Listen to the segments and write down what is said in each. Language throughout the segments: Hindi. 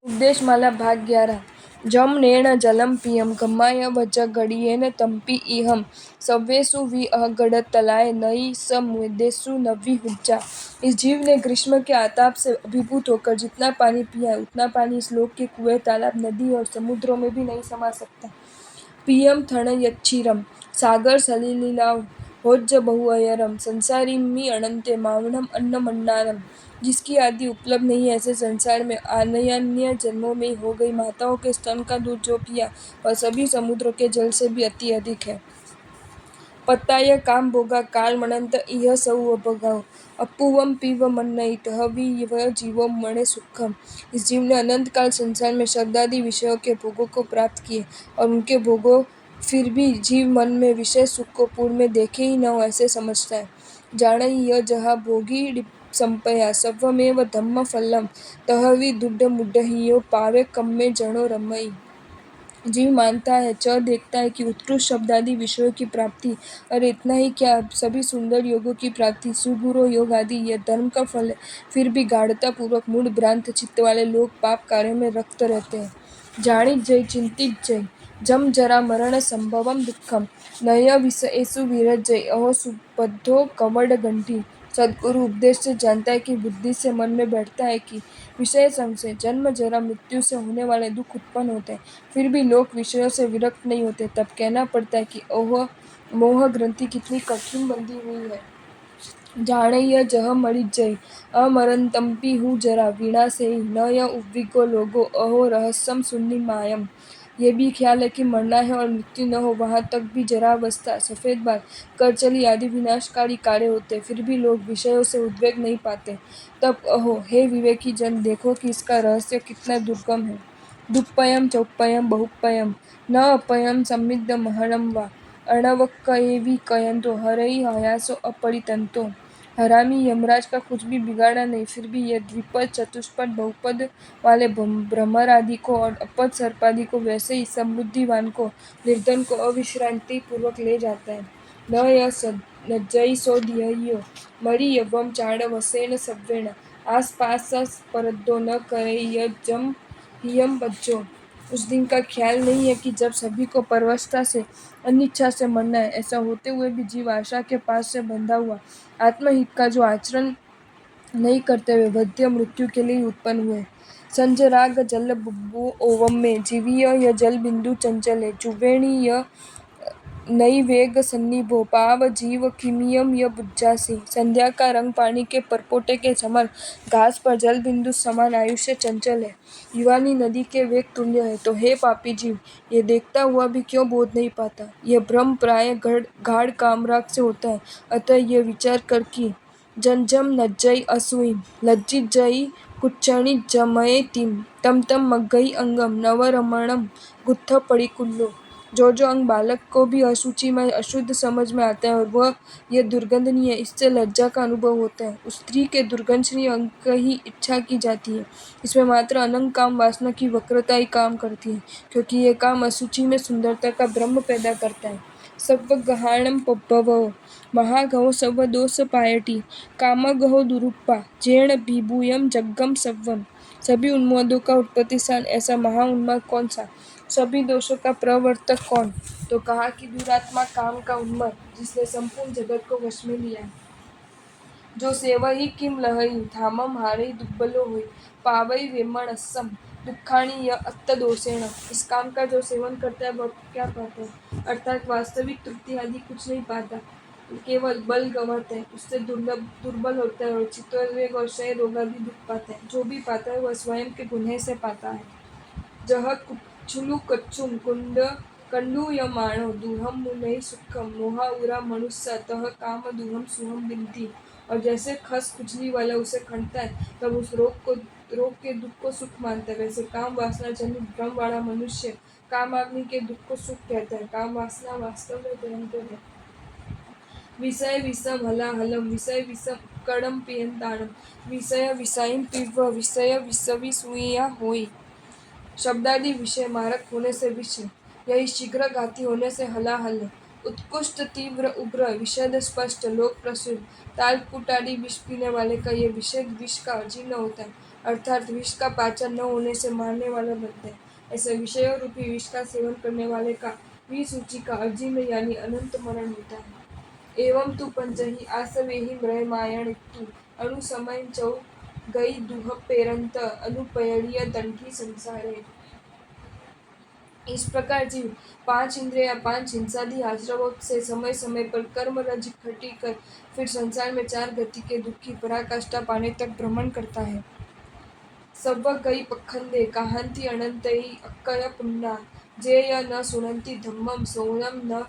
उपदेशमाला भाग 11 जम नेण जलम पियम गम्माय वज गड़ियेन तंपि इहम सव्वेसु वि अगड़ तलाय नई स मुदेसु नव्वी हुज्जा। इस जीव ने ग्रीष्म के आताप से अभिभूत होकर जितना पानी पिया है उतना पानी इस लोक के कुएं, तालाब, नदी और समुद्रों में भी नहीं समा सकता। पियम थण यच्छिरम सागर सलिलीलाव होज्ज बहुअयरम संसारिमी अनंते मावणम अन्नमन्नानम। जिसकी आदि उपलब्ध नहीं है, ऐसे संसार में अन्य जन्मों में हो गई माताओं के स्तन का दूध जो पिया वह सभी समुद्रों के जल से भी अति अधिक है। पत्ताय काम भोगा काल मनंत इह सौ भगाओ अपूवम पीव मन्नइत हवि वह जीवो मणे सुखम। इस जीव ने अनंत काल संसार में शब्दादि विषयों के भोगों को प्राप्त किए और उनके भोगों फिर भी जीव मन में विषय सुख को पूर्व में देखे ही न हो ऐसे समझता है। जान यह जहाँ भोगी संपया सर्वमेव धम्म फलम तहवि दुड्ड मुड्डहियो पावे कम्मे जनो रमई। जीव मानता है, देखता है कि उत्कृष्ट शब्दादि विषयों की प्राप्ति और इतना ही क्या सभी सुंदर योगों की प्राप्ति सुगुरु योग आदि यह धर्म का फल है। फिर भी गाढ़ता पूर्वक मूढ़ भ्रांत चित्त वाले लोग पाप कार्य में रक्त रहते हैं। जानित जय चिंतित जय जम जरा मरण संभवम दुखम नय विषयेषु विरजय अहो सुबद्धो कवड घंटी। सद्गुरु उपदेश से जानता है कि बुद्धि से मन में बैठता है कि विषय संग से जन्म जरा मृत्यु से होने वाले दुख उत्पन्न होते हैं, फिर भी लोग विषयों से विरक्त नहीं होते। तब कहना पड़ता है कि ओह मोह ग्रंथि कितनी कठिन बंधी हुई है। जाने यह जह मरी जय अमरंतम्पि हूँ जरा वीणा से ही न यह उविगो लोगो अहो रहस्यम सुन्नी मायम। ये भी ख्याल है कि मरना है और मृत्यु न हो, वहां तक भी जरावस्था, सफेद बाल, करचली आदि विनाशकारी कार्य होते, फिर भी लोग विषयों से उद्वेग नहीं पाते। तब अहो हे विवेकी जन, देखो कि इसका रहस्य कितना दुर्गम है। दुप्पयम चौप्पयम बहुप्पयम न अपयम समिद्ध महनम वा अणवक्कएवि कयंतो हरई हयासो अपरितंतो। हरामी यमराज का कुछ भी बिगाड़ा नहीं, फिर भी यह द्विपद चतुष्पद बहुपद वाले भ्रमर आदि को और अपद सर्पादि को वैसे ही समृद्धिवान को निर्धन को अविश्रांति पूर्वक ले जाता है। न यह नज्जई सो धियो मरी यवम चाण वसेन सव्वेण आस पास परद्दो न करे यह जम हियम बज्जो। उस दिन का ख्याल नहीं है कि जब सभी को परवशता से अनिच्छा से मरना है। ऐसा होते हुए भी जीव आशा के पास से बंधा हुआ आत्महित का जो आचरण नहीं करते हुए वध्य मृत्यु के लिए उत्पन्न हुए। संजराग जल बुब्बु ओवम में जीवीय य जल बिंदु चंचले जुवेणी य नई वेग सन्निभो पाव जीव किमियम य बुज्जासी। संध्या का रंग पानी के परपोटे के समान, घास पर जल बिंदु समान आयुष्य चंचल है, युवानी नदी के वेग तुल्य है। तो हे पापी जीव, ये देखता हुआ भी क्यों बोध नहीं पाता। यह भ्रम प्राय गाढ़ कामराग से होता है। अतः यह विचार कर कि जंजम नज्जई असूइम लज्जित जई कुच्चणी जमये तीम तम तम मग्गई अंगम नवरमणम गुत्थ पड़ी कुल्लो। जो अंग बालक को भी अशुचि में अशुद्ध समझ में आता है और वह यह दुर्गंधनीय, इससे लज्जा का अनुभव होता है। उस स्त्री के दुर्गंधनीय अंग की इच्छा की जाती है। इसमें मात्र अनंग काम वासना की वक्रता ही काम करती है, क्योंकि यह काम अशुचि में सुंदरता का भ्रम पैदा करता है। सव्वगहाणम पब्बवो महागहो सव्वदोष पायटी कामगहो दुरुप्पा जेण विभूयम जग्गम सव्वम। सभी उन्मादों का उत्पत्ति स्थान ऐसा महा उन्माद कौन सा, सभी दोषों का प्रवर्तक कौन। तो कहा कि दुरात्मा काम का उन्माद, जिसने संपूर्ण जगत को वश में लिया है। जो सेवही किम लहई धामम हारई दुब्बलो हुई पावई वेमणस्सम दुखाणी य अत्तदोषेण। इस काम का जो सेवन करता है वह क्या पाता है, अर्थात वास्तविक तृप्ति आदि कुछ नहीं पाता, केवल बल गंवाता है, उससे दुर्बल होता है और चित्तोद्वेग और क्षय रोग आदि दुख पाता है। जो भी पाता है वह स्वयं के गुनाह से पाता है। जह कुच्छुलु कच्छुम कुंड कंडूयमाणो दूहम मुनहि सुखम मोहा उरा मनुष्य तह काम दूहम सुहम बिनती। और जैसे खस खुजली वाला उसे खंडता है तब उस रोग के दुख को सुख मानता है, वैसे काम वासना जनित भ्रम वाला मनुष्य काम अग्नि के दुख को सुख कहता है। काम वासना वास्तव में भयंकर है। विषय विषम हलाहलम विषय विषम कड़म पियंताणम विषय विषाइम पिब विषय विषवि सुइया होई। शब्दादि विषय मारक होने से विष है, यही शीघ्र घाती होने से हलाहल है। उत्कृष्ट, तीव्र, उग्र, विषद, स्पष्ट, लोक प्रसिद्ध, ताल विष पीने वाले का ये विषद विष का अजीर्ण होता है, अर्थात विष का पाचन न होने से मारने वाला बनता है। ऐसे विषयों रूपी विष का सेवन करने वाले का विसूचि का अजीर्ण यानी अनंत मरण होता है। एवं तु पंचहि आसवेहि म्रयमायणितु अनुसमय चौ गई दुह पेरंत अनुपयणीय दंठी संसारे। इस प्रकार जीव 5 इंद्रिय 5 हिंसादि आश्रवों से समय समय पर कर्म रज इकट्ठी कर फिर संसार में 4 गति के दुखी पराकाष्ठा पाने तक भ्रमण करता है। सव्व गई पखंडे काहंति अनंतई अक्कय पुन्ना जे य न सुनंति धम्मम सोनम न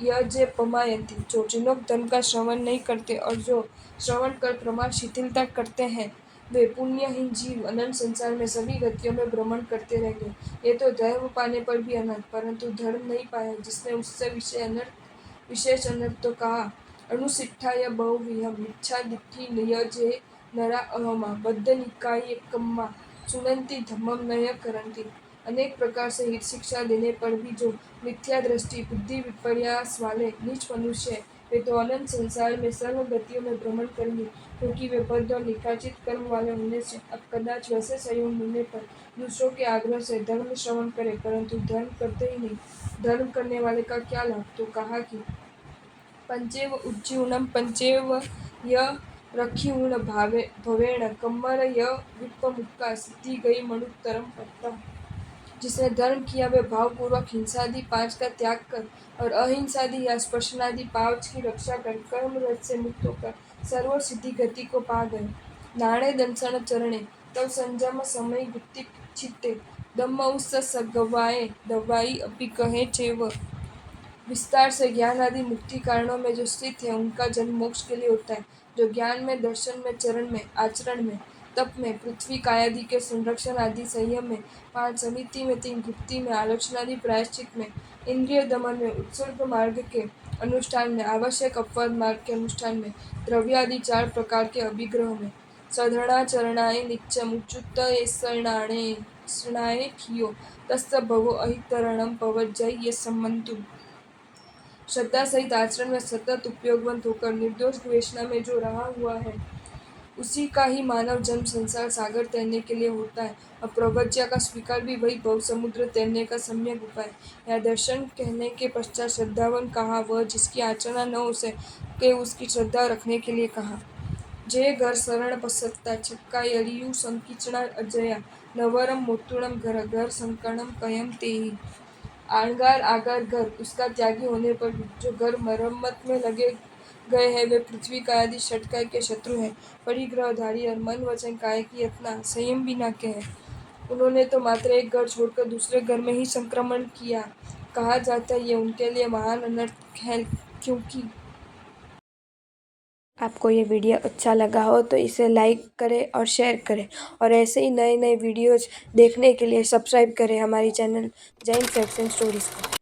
य जे पमायंती। जो जिनों धर्म का श्रवण नहीं करते और जो श्रवण कर प्रमाण शिथिलता करते हैं, वे पुण्यहीन जीव अनंत संसार में सभी गतियों में भ्रमण करते रहेंगे। ये तो धर्म पाने पर भी अनंत, परंतु धर्म नहीं पाया जिसने उससे विशेष अनर्थ तो कहा। अनुसिट्ठाय बहुविहम मिच्छा दिट्ठी नियजे नरा अहमा बद्ध निकाय एकम्मा सुनंति धम्मम नय करंती। अनेक प्रकार से हित शिक्षा देने पर भी जो मिथ्या दृष्टि बुद्धि विपर्यास वाले नीच मनुष्य है, वे तो अनंत संसार में सर्व गतियों में भ्रमण करेंगे, क्योंकि वे बद्ध और निकाचित कर्म वाले होने से। अब कदाच वैसे संयोग मिलने पर दूसरों के आग्रह से धर्म श्रवण करें, परंतु धर्म करते ही नहीं। धर्म करने वाले का क्या लाभ? तो कहा कि पंचेव उज्जीवनम पंचेव य रखिऊण भवेण कम्मर य विप्पमुक्का सिद्धि गई मनुत्तरम पत्ता। जिसने धर्म किया वे भावपूर्वक हिंसादि 5 का त्याग कर और अहिंसादि या स्पर्शनादि 5 की रक्षा कर कर्म रज से मुक्त होकर सर्व सिद्धि गति को पा गए। नाणे दंसन चरणे तव संजम समय गुप्ति चित्ते दम्मउस सगवाए दवाई अपि कहे चेव। विस्तार से ज्ञान आदि मुक्ति कारणों में जो स्थित है, उनका जन्म मोक्ष के लिए होता है। जो ज्ञान में, दर्शन में, चरण में, आचरण में, तप में, पृथ्वी कायादि के संरक्षण आदि, संयम में, 5 समिति में, 3 गुप्ति में, आलोचनादि प्रायश्चित में, इंद्रिय दमन में, उत्सर्ग मार्ग के अनुष्ठान में, आवश्यक अपवाद मार्ग के अनुष्ठान में, द्रव्यादि 4 प्रकार के अभिग्रह में, सधर्णाचरणाय नित्यम उच्युत शरणाय ठियो तस्य भवो अहितरणम पवज्जय ये सम्मंतु। श्रद्धा सहित आचरण में सतत उपयोगवंत होकर निर्दोष द्वेषणा में जो रहा हुआ है, उसी का ही मानव जन्म संसार सागर तैरने के लिए होता है। और प्रवज्या का स्वीकार भी वही भव समुद्र तैरने का सम्यक उपाय। यह दर्शन कहने के पश्चात श्रद्धावन कहा, वह जिसकी आचरणा न हो सके उसकी श्रद्धा रखने के लिए कहा। जे घर शरण पसत्ता छक्का यलियु संकीचना अजया नवरम मोतुणम घर घर संकणम कयम तेहि। आंगार आगार घर उसका त्यागी होने पर जो घर मरम्मत में लगे गए हैं, वे पृथ्वी का आदि षटकाय के शत्रु हैं, परिग्रहधारी और मन वचन काया की यत्ना संयम बिना के हैं। उन्होंने तो मात्र एक घर छोड़कर दूसरे घर में ही संक्रमण किया। कहा जाता है ये उनके लिए महान अनर्थ है, क्योंकि आपको ये वीडियो अच्छा लगा हो तो इसे लाइक करें और शेयर करें, और ऐसे ही नए नए वीडियोज़ देखने के लिए सब्सक्राइब करें हमारी channel Jain facts and stories को।